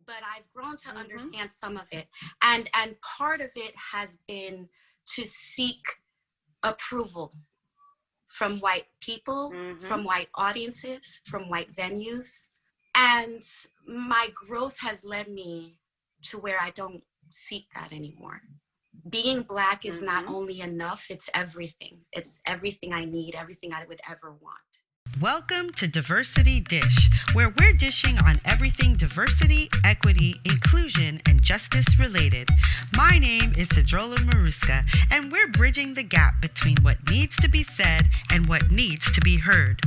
but I've grown to understand some of it. And part of it has been to seek approval from white people, from white audiences, from white venues. And my growth has led me to where I don't seek that anymore. Being Black is not only enough, it's everything. It's everything I need, everything I would ever want. Welcome to Diversity Dish, where we're dishing on everything diversity, equity, inclusion, and justice related. My name is Sedruola Maruska, and we're bridging the gap between what needs to be said and what needs to be heard.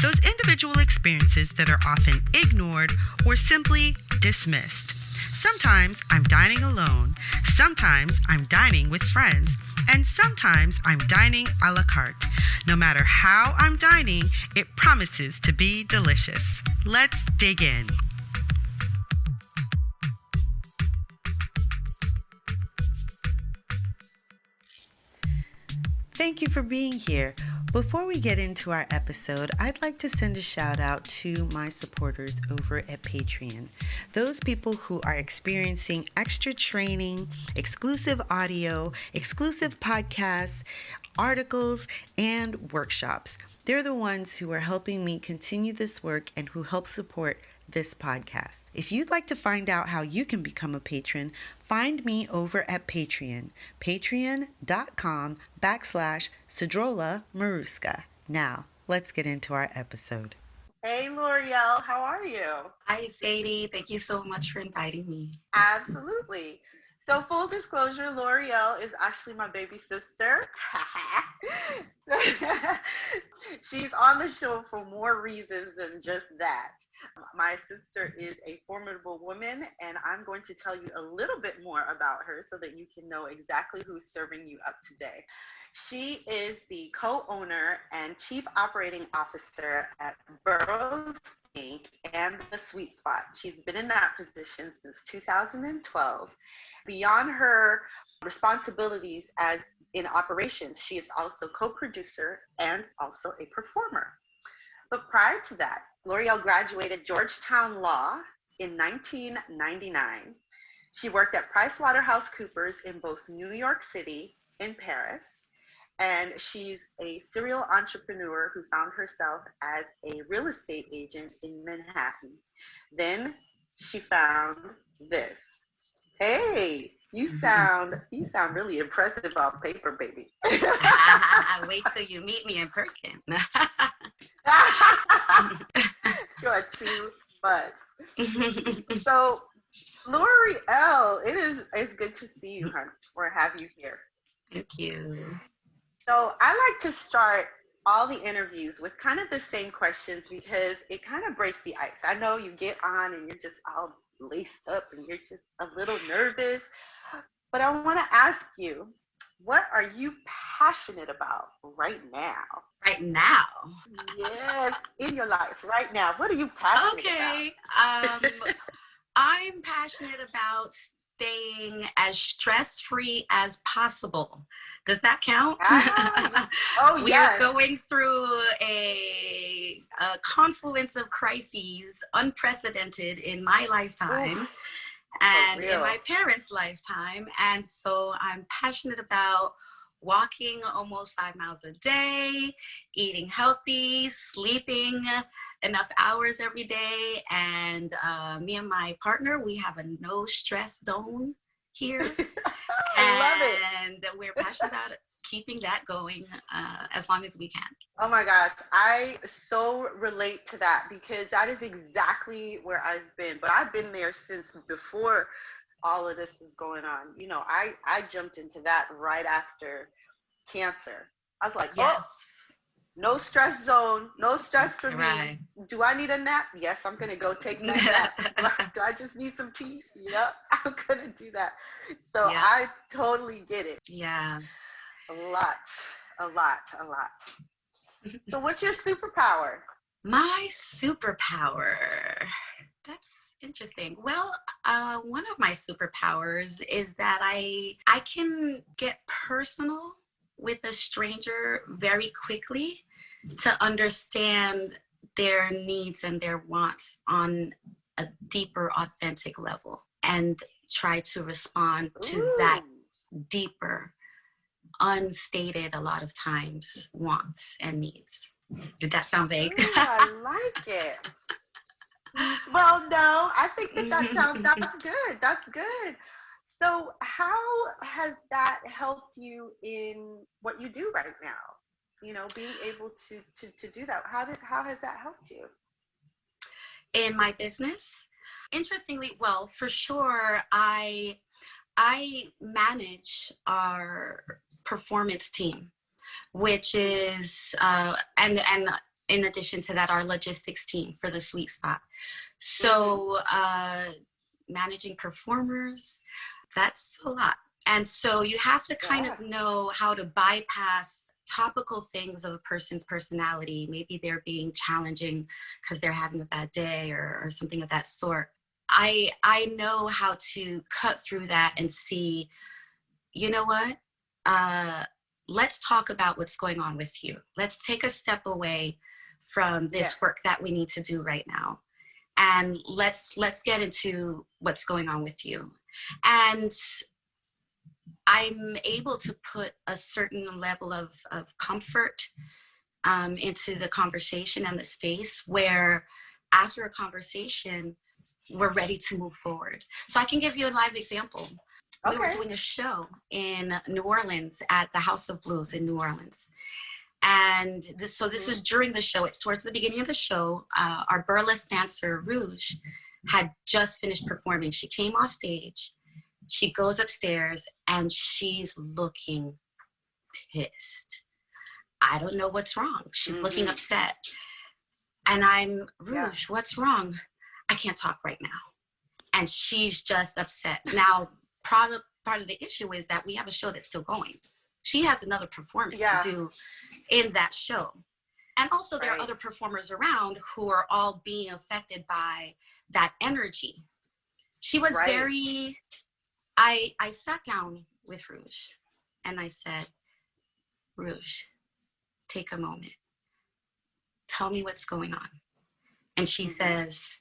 Those individual experiences that are often ignored or simply dismissed. Sometimes I'm dining alone, sometimes I'm dining with friends, and sometimes I'm dining a la carte. No matter how I'm dining, it promises to be delicious. Let's dig in. Thank you for being here. Before we get into our episode, I'd like to send a shout out to my supporters over at Patreon. Those people who are experiencing extra training, exclusive audio, exclusive podcasts, articles, and workshops. They're the ones who are helping me continue this work and who help support this podcast. If you'd like to find out how you can become a patron, find me over at Patreon, patreon.com/Sedruola Maruska. Now, let's get into our episode. Hey, Laurielle, how are you? Hi, Sadie. Thank you so much for inviting me. Absolutely. So full disclosure, Laurielle is actually my baby sister. She's on the show for more reasons than just that. My sister is a formidable woman, and I'm going to tell you a little bit more about her so that you can know exactly who's serving you up today. She is the co-owner and chief operating officer at Burroughs Inc. and The Sweet Spot. She's been in that position since 2012. Beyond her responsibilities as in operations, she is also co-producer and also a performer. But prior to that, Laurielle graduated Georgetown Law in 1999. She worked at PricewaterhouseCoopers in both New York City and Paris. And she's a serial entrepreneur who found herself as a real estate agent in Manhattan. Then she found this. Hey, you sound really impressive on paper, baby. Wait till you meet me in person. You are too much. So, Laurielle, it's good to see you, honey, or have you here. Thank you. So I like to start all the interviews with kind of the same questions because it kind of breaks the ice. I know you get on and you're just all laced up and you're just a little nervous, but I want to ask you, what are you passionate about right now? Right now? Yes, in your life, right now. What are you passionate about? I'm passionate about staying as stress-free as possible. Does that count? Oh, yes. We're going through a confluence of crises unprecedented in my lifetime. Oof, and in my parents' lifetime. And so I'm passionate about walking almost 5 miles a day, eating healthy, sleeping enough hours every day. And me and my partner, we have a no stress zone here. I love it. And we're passionate about it, keeping that going as long as we can. Oh my gosh, I so relate to that because that is exactly where I've been. But I've been there since before all of this is going on. You know, I jumped into that right after cancer. I was like, yes. Oh, no stress zone, no stress for right. me. Do I need a nap? Yes, I'm going to go take that nap. Do I just need some tea? Yep, I'm going to do that. So yeah. I totally get it. Yeah. A lot. So what's your superpower? My superpower. That's interesting. Well, one of my superpowers is that I can get personal with a stranger very quickly to understand their needs and their wants on a deeper, authentic level and try to respond to Ooh. that deeper, unstated, a lot of times, wants and needs. Did that sound vague? Ooh, I like it. Well, no, I think that's good. That's good. So how has that helped you in what you do right now? You know, being able to do that. How has that helped you? In my business? Interestingly, well, for sure, I manage our performance team, which is and in addition to that, our logistics team for the Sweet Spot. So managing performers, that's a lot. And so you have to kind of know how to bypass topical things of a person's personality. Maybe they're being challenging because they're having a bad day or something of that sort. I know how to cut through that and see, you know what? Let's talk about what's going on with you. Let's take a step away from this work that we need to do right now. And let's get into what's going on with you. And I'm able to put a certain level of comfort into the conversation and the space where after a conversation, we're ready to move forward. So I can give you a live example. We were doing a show in New Orleans at the House of Blues in New Orleans. And this was during the show. It's towards the beginning of the show. Our burlesque dancer, Rouge, had just finished performing. She came off stage. She goes upstairs and she's looking pissed. I don't know what's wrong. She's looking upset. And I'm, Rouge, what's wrong? I can't talk right now. And she's just upset. Now, part of the issue is that we have a show that's still going. She has another performance to do in that show. And also there are other performers around who are all being affected by that energy. She was very, I sat down with Rouge and I said, Rouge, take a moment. Tell me what's going on. And she says,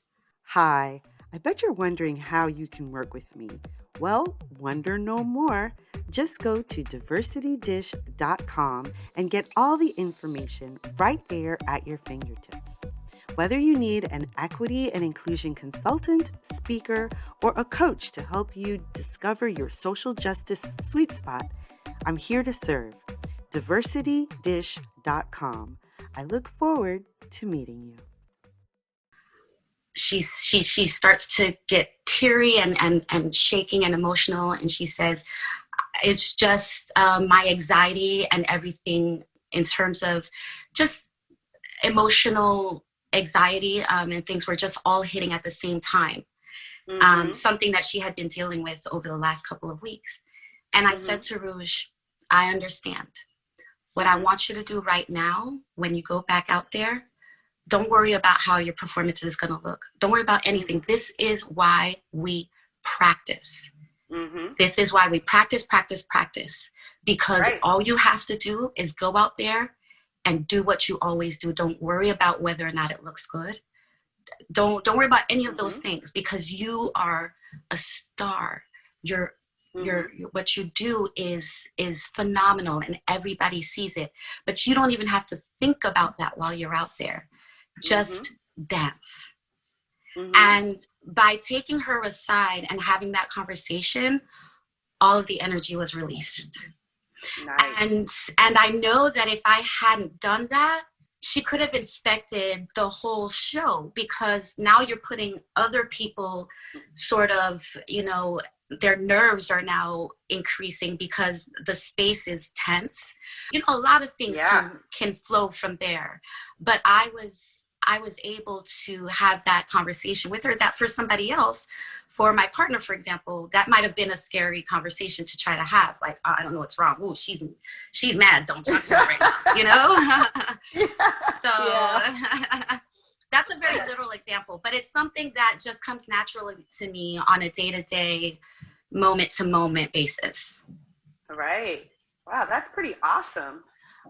Hi, I bet you're wondering how you can work with me. Well, wonder no more. Just go to diversitydish.com and get all the information right there at your fingertips. Whether you need an equity and inclusion consultant, speaker, or a coach to help you discover your social justice sweet spot, I'm here to serve. diversitydish.com. I look forward to meeting you. She starts to get teary and shaking and emotional, and she says, it's just my anxiety and everything in terms of just emotional anxiety and things were just all hitting at the same time. Something that she had been dealing with over the last couple of weeks. And I said to Rouge, I understand. What I want you to do right now, when you go back out there, don't worry about how your performance is going to look. Don't worry about anything. This is why we practice. This is why we practice. Because all you have to do is go out there and do what you always do. Don't worry about whether or not it looks good. Don't worry about any of those things because you are a star. Your what you do is phenomenal and everybody sees it. But you don't even have to think about that while you're out there. Just dance. And by taking her aside and having that conversation, all of the energy was released. Nice. And I know that if I hadn't done that, she could have infected the whole show because now you're putting other people sort of, their nerves are now increasing because the space is tense. A lot of things can flow from there. But I was able to have that conversation with her that for somebody else, for my partner, for example, that might have been a scary conversation to try to have. Like, oh, I don't know what's wrong. Ooh, she's mad. Don't talk to her right now, So that's a very literal example, but it's something that just comes naturally to me on a day-to-day, moment-to-moment basis. Right. Wow, that's pretty awesome.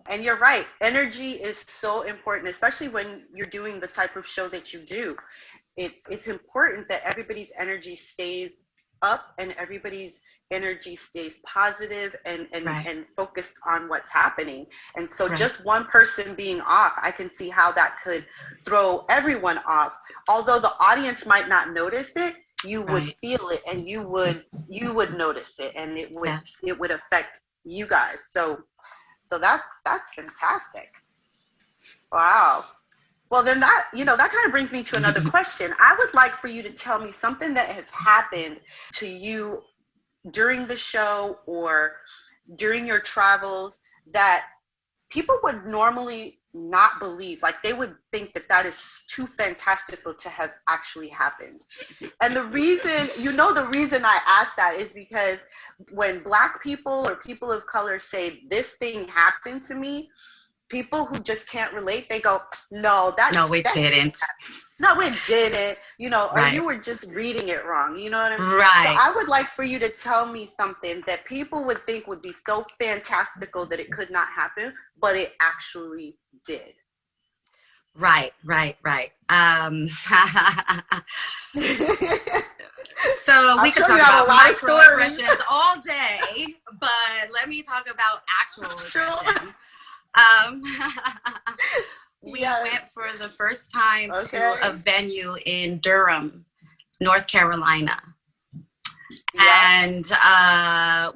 And you're right. Energy is so important, especially when you're doing the type of show that you do. it's important that everybody's energy stays up and everybody's energy stays positive and focused on what's happening. And so just one person being off, I can see how that could throw everyone off. Although the audience might not notice it, you would feel it, and you would notice it, and it would affect you guys. So that's fantastic. Wow. Well, then that kind of brings me to another question. I would like for you to tell me something that has happened to you during the show or during your travels that people would normally not believe. Like, they would think that is too fantastical to have actually happened. And the reason I ask that is because when Black people or people of color say this thing happened to me, people who just can't relate, they go, no, it didn't. No, it didn't. Or you were just reading it wrong. You know what I mean? Right. So I would like for you to tell me something that people would think would be so fantastical that it could not happen, but it actually did. Right. So we could talk about microaggressions all day, but let me talk about actual aggression. We went for the first time to a venue in Durham, North Carolina. And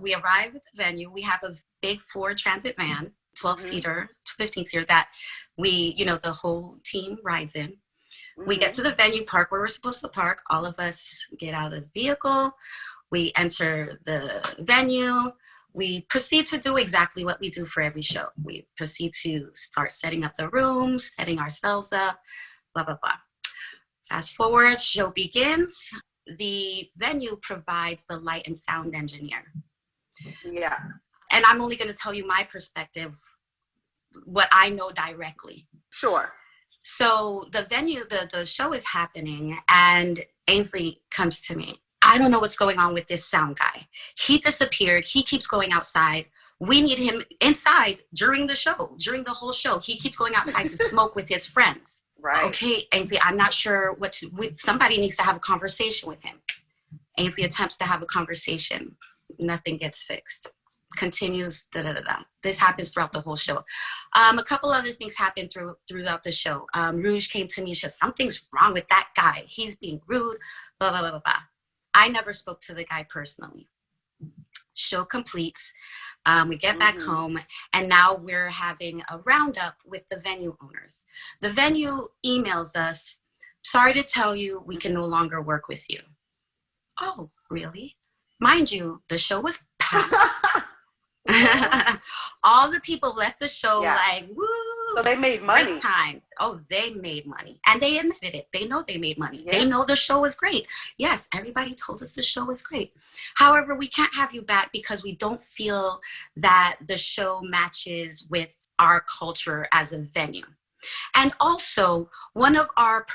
we arrived at the venue. We have a big Ford Transit van, 12-seater, 15-seater that we, the whole team rides in. We get to the venue, park where we're supposed to park. All of us get out of the vehicle. We enter the venue. We proceed to do exactly what we do for every show. We proceed to start setting up the rooms, setting ourselves up, blah, blah, blah. Fast forward, show begins. The venue provides the light and sound engineer. Yeah. And I'm only going to tell you my perspective, what I know directly. Sure. So the venue, the show is happening, and Ainsley comes to me. I don't know what's going on with this sound guy. He disappeared. He keeps going outside. We need him inside during the show, during the whole show. He keeps going outside to smoke with his friends. Right. Okay, Ainsley, I'm not sure somebody needs to have a conversation with him. Ainsley attempts to have a conversation. Nothing gets fixed. Continues, This happens throughout the whole show. A couple other things happened throughout the show. Rouge came to me and said, something's wrong with that guy. He's being rude, blah, blah, blah, blah, blah. I never spoke to the guy personally. Show completes. We get back home, and now we're having a roundup with the venue owners. The venue emails us, sorry to tell you, we can no longer work with you. Oh, really? Mind you, the show was packed. All the people left the show like, woo. So they made money. Great time. Oh, they made money. And they admitted it. They know they made money. Yeah. They know the show was great. Yes, everybody told us the show was great. However, we can't have you back because we don't feel that the show matches with our culture as a venue. And also, one of our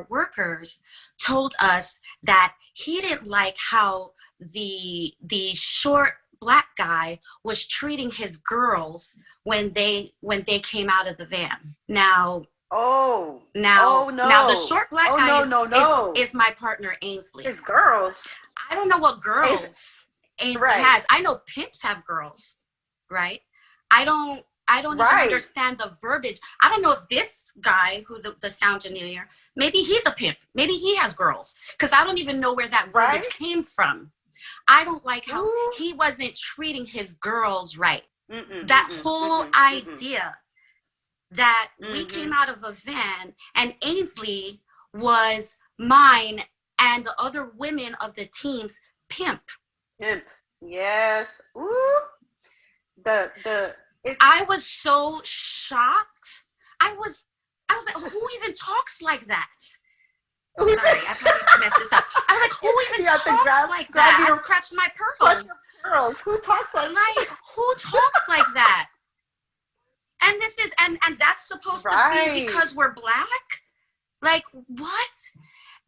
workers told us that he didn't like how the short Black guy was treating his girls when they came out of the van. Now the short Black guy is my partner Ainsley. His girls. I don't know what girls Ainsley has. I know pimps have girls, right? I don't even understand the verbiage. I don't know if this guy, who the sound engineer, maybe he's a pimp. Maybe he has girls, because I don't even know where that verbiage came from. I don't like how he wasn't treating his girls right. That whole idea that we came out of a van and Ainsley was mine and the other women of the team's pimp. Pimp. Yes. Ooh. I was so shocked. I was like, who even talks like that? Sorry, I probably messed this up. I was like, who even talks like that? I scratched my pearls. Who talks like that? Who talks like that? And this is, and that's supposed to be because we're Black? Like, what?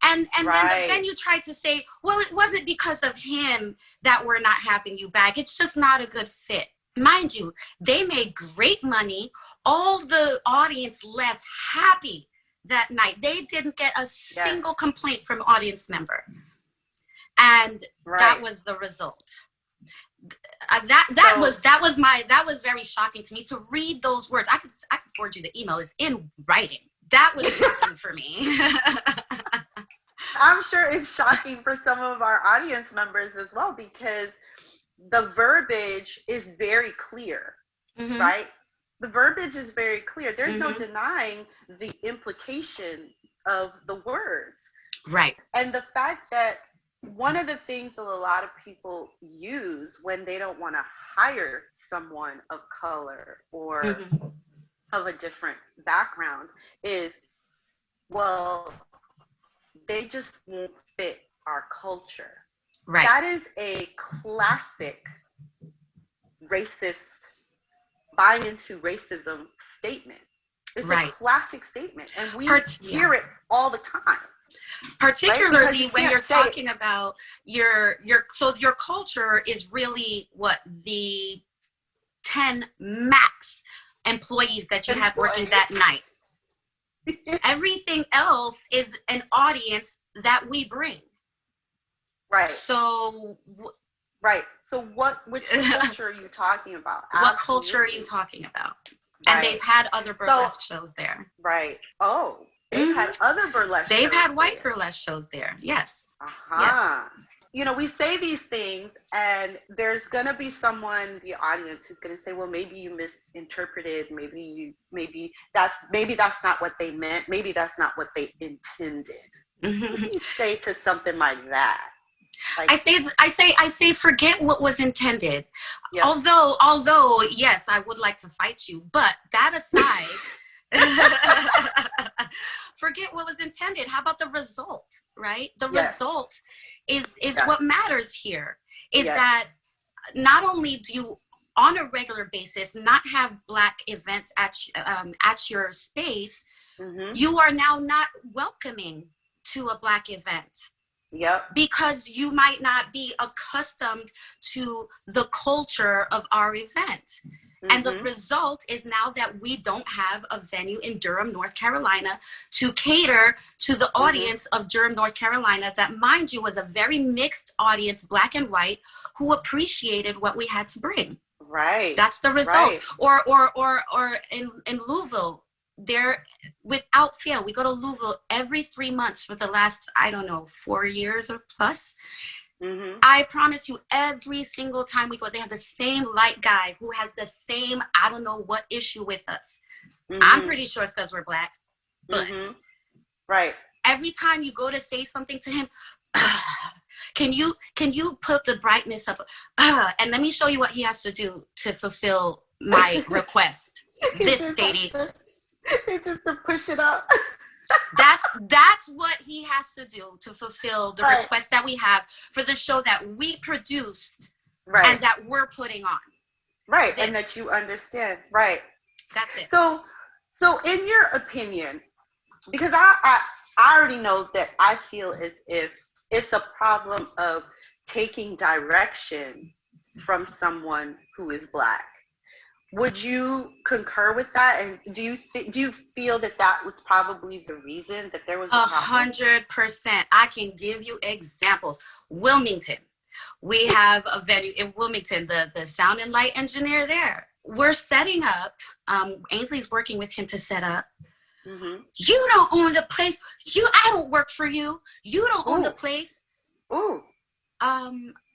And then the venue tried to say, well, it wasn't because of him that we're not having you back. It's just not a good fit. Mind you, they made great money. All the audience left happy that night. They didn't get a single complaint from audience member. And that was the result. That was very shocking to me to read those words. I could forward you the email. It's in writing. That was shocking for me. I'm sure it's shocking for some of our audience members as well, because the verbiage is very clear, right? The verbiage is very clear. There's no denying the implication of the words. Right. And the fact that one of the things that a lot of people use when they don't want to hire someone of color or of a different background is, well, they just won't fit our culture. Right. That is a classic racist, buy into racism statement. It's a classic statement, and we hear it all the time. Particularly when you're talking about your culture is really what, the 10 max employees that you have working that night. Everything else is an audience that we bring. Right. So which culture are you talking about? What culture are you talking about? And they've had other burlesque shows there. Right. Oh, they've had other burlesque shows. They've had white burlesque shows there. Yes. Yes. You know, we say these things, and there's going to be someone in the audience who's going to say, well, maybe you misinterpreted. Maybe that's not what they meant. Maybe that's not what they intended. What do you say to something like that? Like, I say, forget what was intended. Yep. Although, yes, I would like to fight you, but that aside, forget what was intended. How about the result, right? The result is what matters here. Is that not only do you, on a regular basis, not have Black events at your space, you are now not welcoming to a Black event. Yep. Because you might not be accustomed to the culture of our event. And the result is now that we don't have a venue in Durham, North Carolina to cater to the audience of Durham, North Carolina, that, mind you, was a very mixed audience, Black and white, who appreciated what we had to bring. Right. That's the result. Right. Or in Louisville, there, without fail, we go to Louisville every 3 months for the last, 4 years or plus. I promise you, every single time we go, they have the same light guy who has the same, I don't know what issue with us. I'm pretty sure it's because we're Black. But every time you go to say something to him, can you put the brightness up? And let me show you what he has to do to fulfill my request. This, Sadie. Just to push it up. That's what he has to do to fulfill the request that we have for the show that we produced and that we're putting on. Right, and that you understand. Right. That's it. So in your opinion, because I already know that I feel as if it's a problem of taking direction from someone who is Black. Would you concur with that? And do you feel that was probably the reason that there was a problem? 100%. I can give you examples. Wilmington. We have a venue in Wilmington, the sound and light engineer there. We're setting up. Ainsley's working with him to set up. You don't own the place. I don't work for you. You don't own the place. Ooh.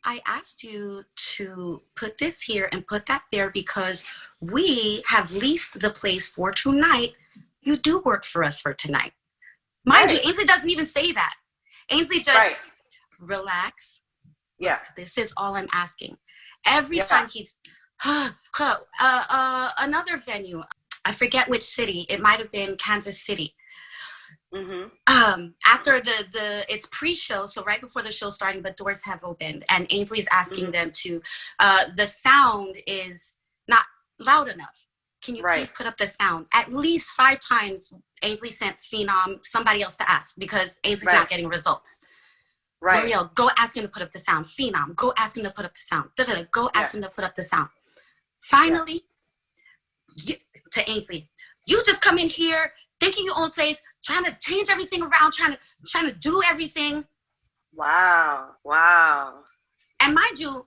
I asked you to put this here and put that there because we have leased the place for tonight. You do work for us for tonight. Mind you, Ainsley doesn't even say that. Ainsley just relax. Yeah. This is all I'm asking. Every time he's another venue. I forget which city. It might have been Kansas City. After it's pre-show, so right before the show starting, but doors have opened, and Ainsley's asking them to, the sound is not loud enough. Can you please put up the sound? At least 5 times, Ainsley sent Phenom, somebody else to ask, because Ainsley's not getting results. Laurielle, go ask him to put up the sound. Phenom, go ask him to put up the sound. Go ask him to put up the sound. Finally, to Ainsley, you just come in here thinking your own place, trying to change everything around, trying to do everything. Wow. Wow. And mind you,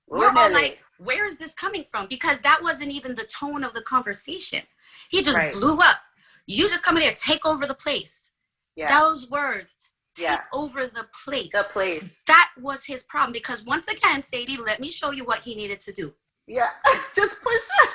we're all like, where is this coming from? Because that wasn't even the tone of the conversation. He just blew up. You just come in here, take over the place. Yeah. Those words, take over the place. The place. That was his problem. Because once again, Sadie, let me show you what he needed to do. Yeah, just push it.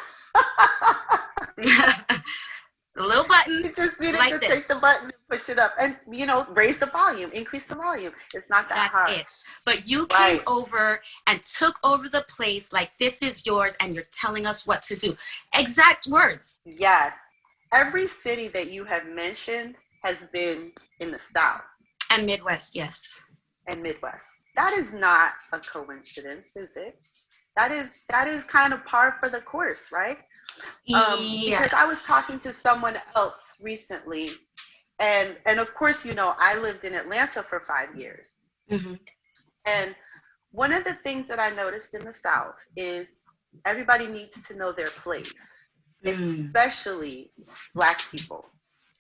The little button. You just needed like to this. take the button and push it up. And, you know, raise the volume, increase the volume. It's not that hard. That's it. But you came over and took over the place like this is yours and you're telling us what to do. Exact words. Yes. Every city that you have mentioned has been in the South. And Midwest, yes. And Midwest. That is not a coincidence, is it? That is kind of par for the course, right? Yes. Because I was talking to someone else recently, and of course, you know, I lived in Atlanta for 5 years. Mm-hmm. And one of the things that I noticed in the South is everybody needs to know their place, especially Black people.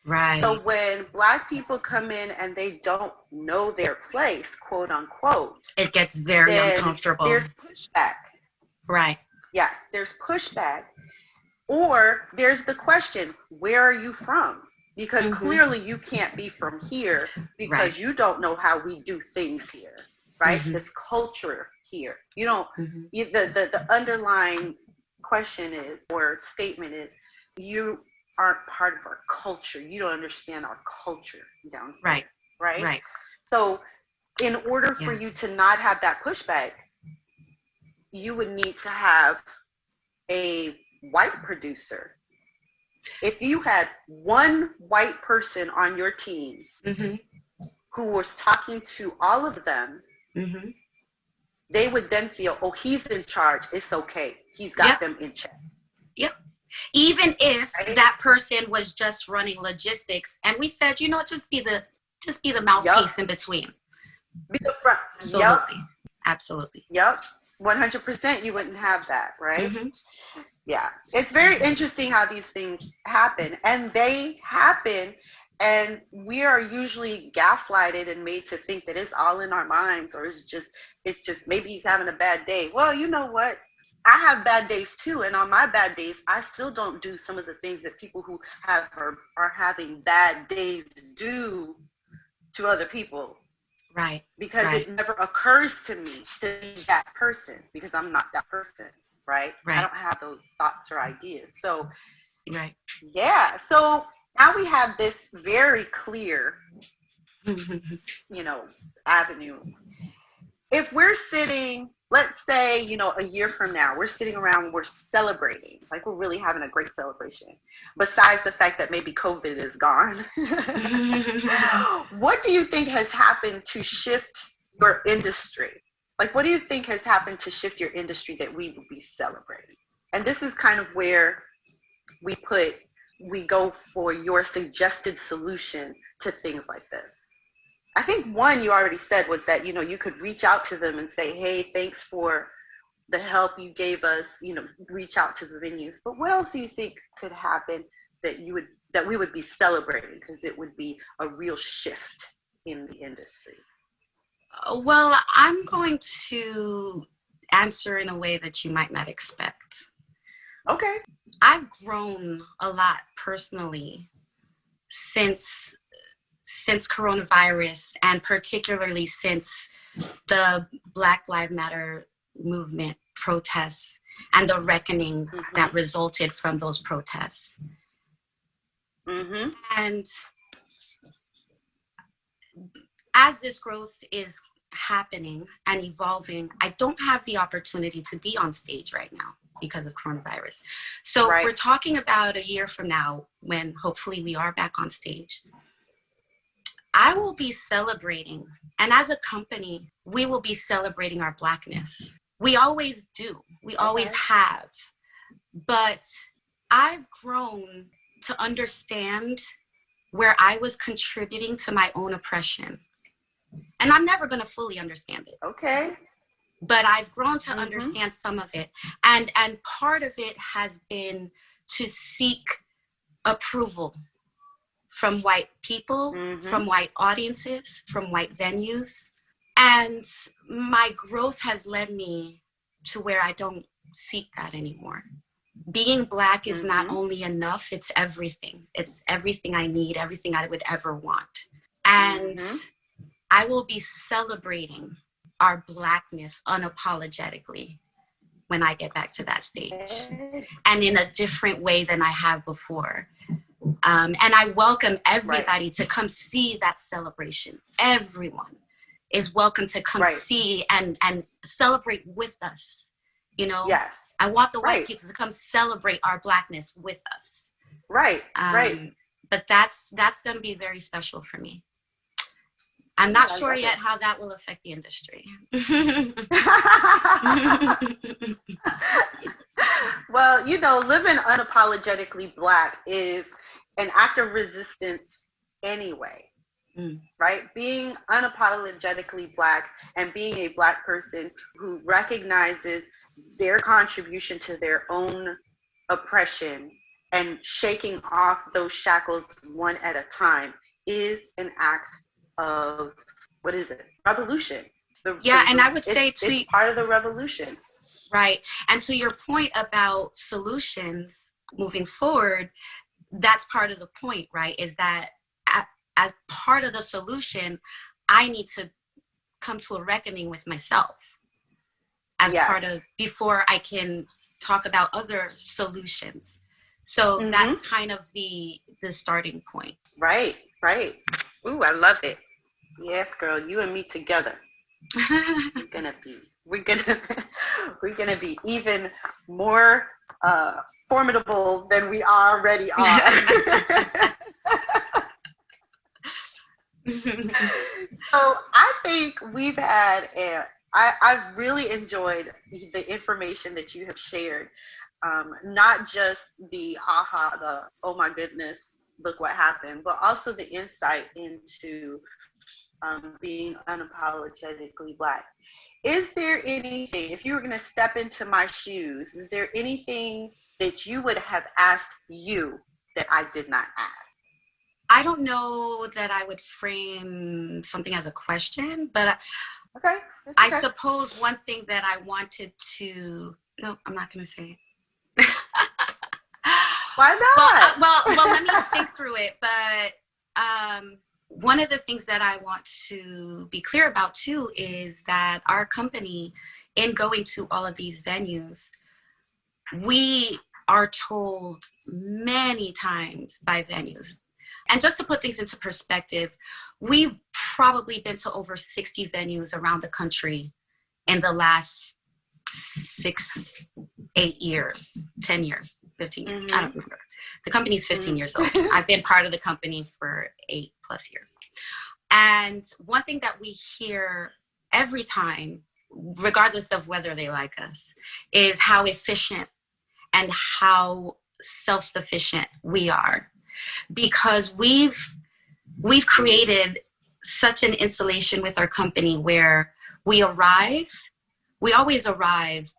Right. So when Black people come in and they don't know their place, quote unquote, it gets very uncomfortable. There's pushback. Right. Yes, there's pushback. Or there's the question, where are you from? Because clearly you can't be from here because you don't know how we do things here, right? This culture here. You don't, the underlying question is, or statement is, you aren't part of our culture. You don't understand our culture down here. Right? So in order for you to not have that pushback, you would need to have a white producer. If you had one white person on your team who was talking to all of them, they would then feel, oh, he's in charge. It's okay. He's got them in check. Yep. Even if that person was just running logistics, and we said, you know, just be the mouthpiece in between. Be the front. Absolutely. Absolutely. Yep. 100% you wouldn't have that, right? Yeah. It's very interesting how these things happen, and they happen, and we are usually gaslighted and made to think that it's all in our minds, or it's just maybe he's having a bad day. Well, you know what? I have bad days too, and on my bad days, I still don't do some of the things that people who are having bad days do to other people. Right. Because it never occurs to me to be that person, because I'm not that person, right? I don't have those thoughts or ideas. So, yeah. So now we have this very clear, you know, avenue. If we're sitting, let's say, you know, a year from now, we're sitting around, we're celebrating, like we're really having a great celebration, besides the fact that maybe COVID is gone. What do you think has happened to shift your industry? Like, what do you think has happened to shift your industry that we will be celebrating? And this is kind of where we go for your suggested solution to things like this. I think one you already said was that, you know, you could reach out to them and say, hey, thanks for the help you gave us, you know, reach out to the venues. But what else do you think could happen that we would be celebrating, because it would be a real shift in the industry? Well, I'm going to answer in a way that you might not expect. Okay. I've grown a lot personally since coronavirus, and particularly since the Black Lives Matter movement protests and the reckoning that resulted from those protests. And as this growth is happening and evolving, I don't have the opportunity to be on stage right now because of coronavirus. So if we're talking about a year from now, when hopefully we are back on stage, I will be celebrating, and as a company, we will be celebrating our Blackness. We always do. We always have. But I've grown to understand where I was contributing to my own oppression. And I'm never going to fully understand it. Okay. But I've grown to understand some of it. And part of it has been to seek approval from white people, from white audiences, from white venues. And my growth has led me to where I don't seek that anymore. Being Black is not only enough, it's everything. It's everything I need, everything I would ever want. And I will be celebrating our Blackness unapologetically when I get back to that stage, and in a different way than I have before. And I welcome everybody to come see that celebration. Everyone is welcome to come see and celebrate with us. You know, I want the white people to come celebrate our Blackness with us. But that's going to be very special for me. I'm not sure yet how that will affect the industry. Well, you know, living unapologetically Black is an act of resistance anyway, right? Being unapologetically Black and being a Black person who recognizes their contribution to their own oppression and shaking off those shackles one at a time is an act of, what is it? Revolution. And I would say it's part of the revolution. Right. And to your point about solutions moving forward, that's part of the point, right? Is that as part of the solution, I need to come to a reckoning with myself as part of, before I can talk about other solutions. So that's kind of the starting point. Right. Ooh, I love it. Yes, girl, you and me together. We're gonna be even more formidable than we already are. So I think we've had I've really enjoyed the information that you have shared. Not just the oh my goodness, look what happened, but also the insight into being unapologetically Black. Is there anything, if you were going to step into my shoes, is there anything that you would have asked you that I did not ask? I don't know that I would frame something as a question, but I suppose one thing that I wanted to, no, I'm not going to say it. Why not? Well, let me think through it. But one of the things that I want to be clear about too is that our company, in going to all of these venues, we are told many times by venues. And just to put things into perspective, we've probably been to over 60 venues around the country in the last 6, 8 years, 10 years, 15 years. I don't remember. The company's 15 years old. I've been part of the company for 8+ years. And one thing that we hear every time, regardless of whether they like us, is how efficient and how self-sufficient we are. Because we've created such an installation with our company where we always arrive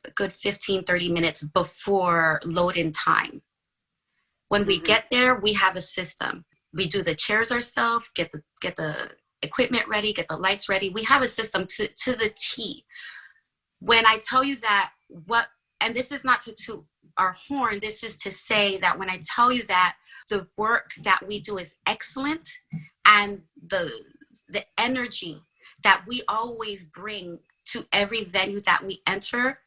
a good 15, 30 minutes before load-in time. When we get there, we have a system. We do the chairs ourselves, get the equipment ready, get the lights ready. We have a system to the T. When I tell you that and this is not to toot our horn, this is to say that when I tell you that the work that we do is excellent and the energy that we always bring to every venue that we enter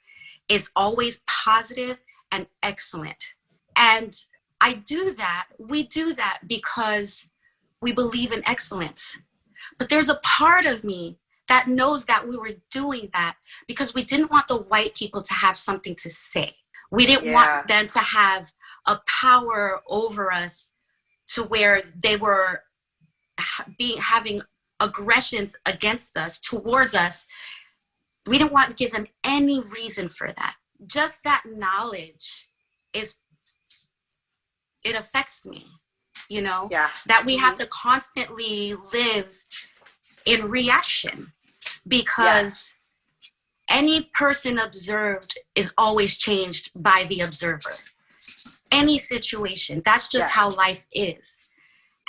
is always positive and excellent. And we do that because we believe in excellence. But there's a part of me that knows that we were doing that because we didn't want the white people to have something to say. We didn't want them to have a power over us to where they were having aggressions against us, towards us. We didn't want to give them any reason for that. Just that knowledge it affects me, you know, that we have to constantly live in reaction because any person observed is always changed by the observer. Any situation, that's just how life is.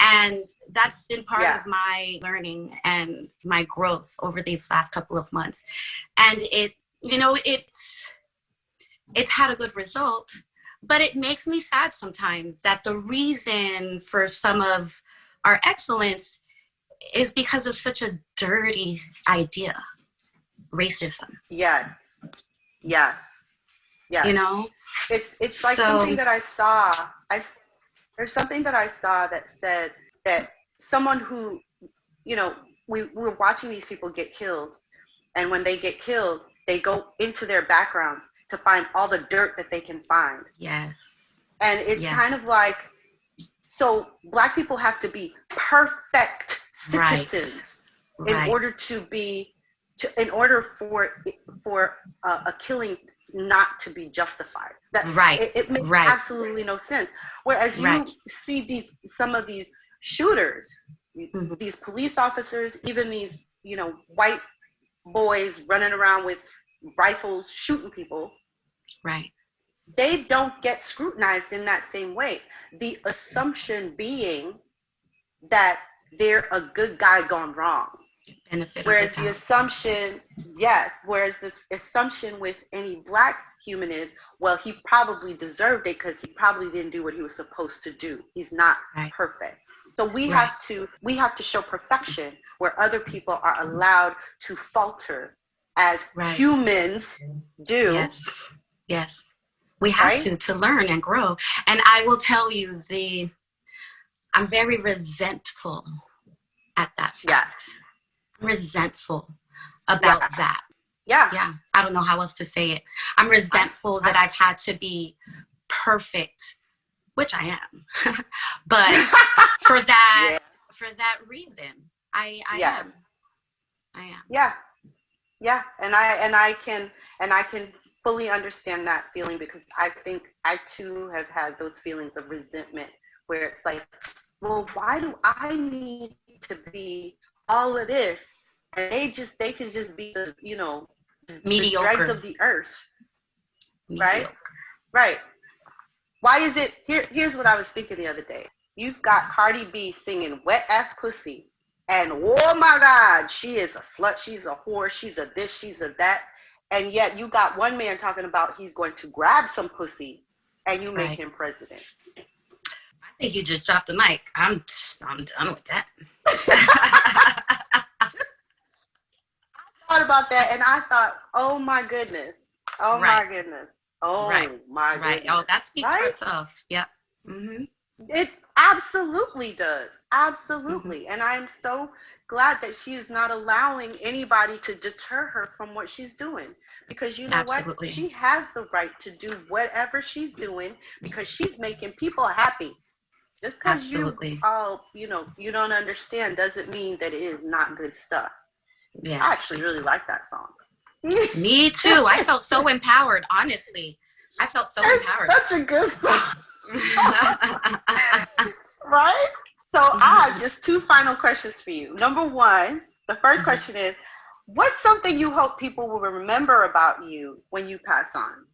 And that's been part Yeah. of my learning and my growth over these last couple of months. And it, you know, it's had a good result, but it makes me sad sometimes that the reason for some of our excellence is because of such a dirty idea, racism. Yes. Yes. Yes. You know? It's like something that I saw. There's something that I saw that said that someone who, you know, we were watching these people get killed, and when they get killed, they go into their backgrounds to find all the dirt that they can find. Yes. And it's kind of like, so Black people have to be perfect citizens in order to be, in order for a killing not to be justified. That's it makes absolutely no sense. Whereas you see some of these shooters, these police officers, even these, you know, white boys running around with rifles shooting people. Right. They don't get scrutinized in that same way. The assumption being that they're a good guy gone wrong. Whereas the assumption with any Black human is, well, he probably deserved it because he probably didn't do what he was supposed to do. He's not perfect. So we have to show perfection where other people are allowed to falter as humans do. Yes. Yes. We have to learn and grow. And I will tell you, I'm very resentful at that fact. I'm resentful about that. Yeah. I don't know how else to say it. I'm resentful that I've had to be perfect, which I am. But for that reason, I am. I am. Yeah. Yeah. And I can fully understand that feeling, because I think I too have had those feelings of resentment where it's like, well, why do I need to be all of this? And they can just be the, you know, mediocre, the dregs of the earth. Right. Why is it here's what I was thinking the other day. You've got Cardi B singing Wet Ass Pussy, and oh my God, she is a slut, she's a whore, she's a this, she's a that. And yet you got one man talking about he's going to grab some pussy, and you make him president. I think you just dropped the mic. I'm done with that. I thought about that, and I thought, oh my goodness. Oh my goodness. Oh my goodness. Oh, that speaks for itself. Yeah. Mm-hmm. It absolutely does. Absolutely. Mm-hmm. And I'm so glad that she is not allowing anybody to deter her from what she's doing, because you know what, she has the right to do whatever she's doing because she's making people happy. Just because you don't understand doesn't mean that it is not good stuff. Yes. I actually really like that song. Me too. I felt so empowered, honestly. I felt so empowered. Such a good song. Right? So I have just two final questions for you. Number one, the first question is, what's something you hope people will remember about you when you pass on?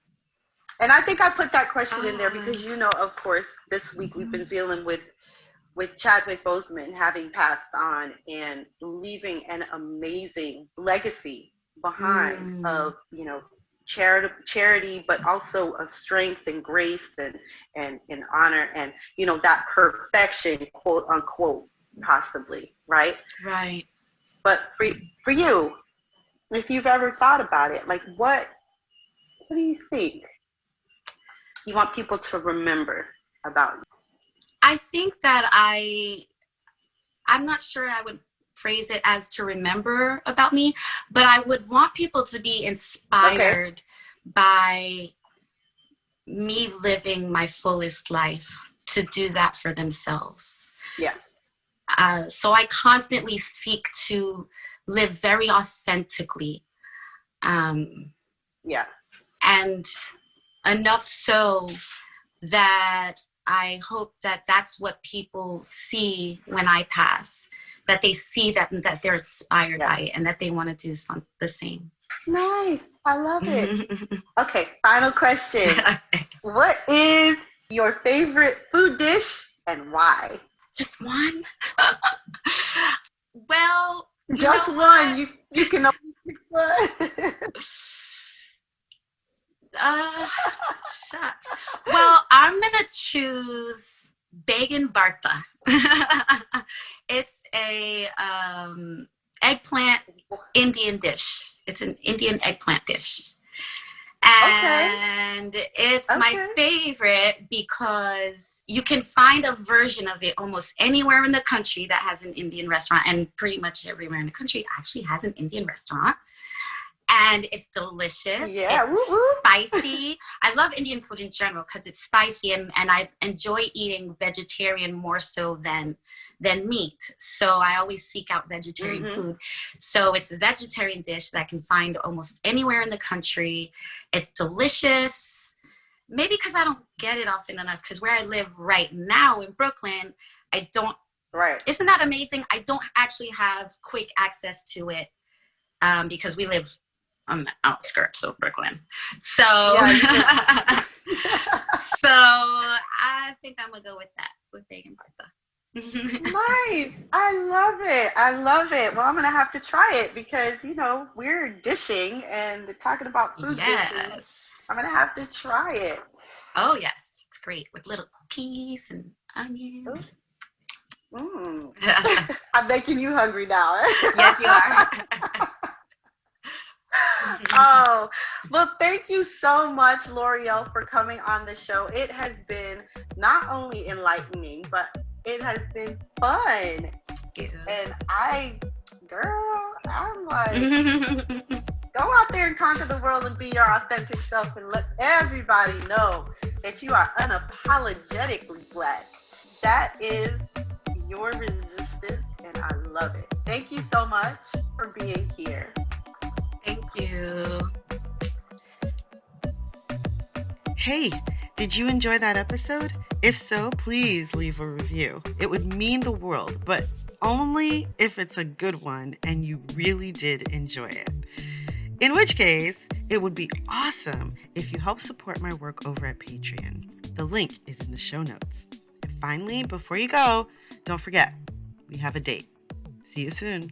And I think I put that question in there because, you know, of course, this week we've been dealing with Chadwick Boseman having passed on and leaving an amazing legacy behind of, you know, charity, but also of strength and grace and honor and, you know, that perfection, quote unquote, possibly, right? Right. But for you, if you've ever thought about it, like what do you think you want people to remember about you? I think that I'm not sure I would phrase it as to remember about me, but I would want people to be inspired by me living my fullest life, to do that for themselves. Yes. So I constantly seek to live very authentically. And enough so that I hope that that's what people see when I pass, that they see that they're inspired by it and that they want to do the same. Nice. I love it. Okay, final question. What is your favorite food dish and why? Just one? Well, just one. You can only pick one. Shucks. Well, I'm gonna choose Bacon Bartha. It's a eggplant Indian dish. It's an Indian eggplant dish. And it's my favorite because you can find a version of it almost anywhere in the country that has an Indian restaurant, and pretty much everywhere in the country actually has an Indian restaurant. And it's delicious. Yeah. It's spicy. I love Indian food in general because it's spicy, and I enjoy eating vegetarian more so than meat. So I always seek out vegetarian food. So it's a vegetarian dish that I can find almost anywhere in the country. It's delicious. Maybe because I don't get it often enough, because where I live right now in Brooklyn, I don't. Right. Isn't that amazing? I don't actually have quick access to it because we live on the outskirts of Brooklyn. So, so I think I'm going to go with that, with Bacon Bartha. Nice. I love it. Well, I'm going to have to try it because, we're dishing and talking about food dishes. I'm going to have to try it. Oh, yes. It's great with little peas and onions. I'm making you hungry now. Yes, you are. Oh, well, thank you so much, Laurielle, for coming on the show. It has been not only enlightening, but it has been fun. Yeah. And I'm like, go out there and conquer the world and be your authentic self and let everybody know that you are unapologetically Black. That is your resistance, and I love it. Thank you so much for being here. Thank you. Hey, did you enjoy that episode? If so, please leave a review. It would mean the world, but only if it's a good one and you really did enjoy it. In which case, it would be awesome if you help support my work over at Patreon. The link is in the show notes. And finally, before you go, don't forget, we have a date. See you soon.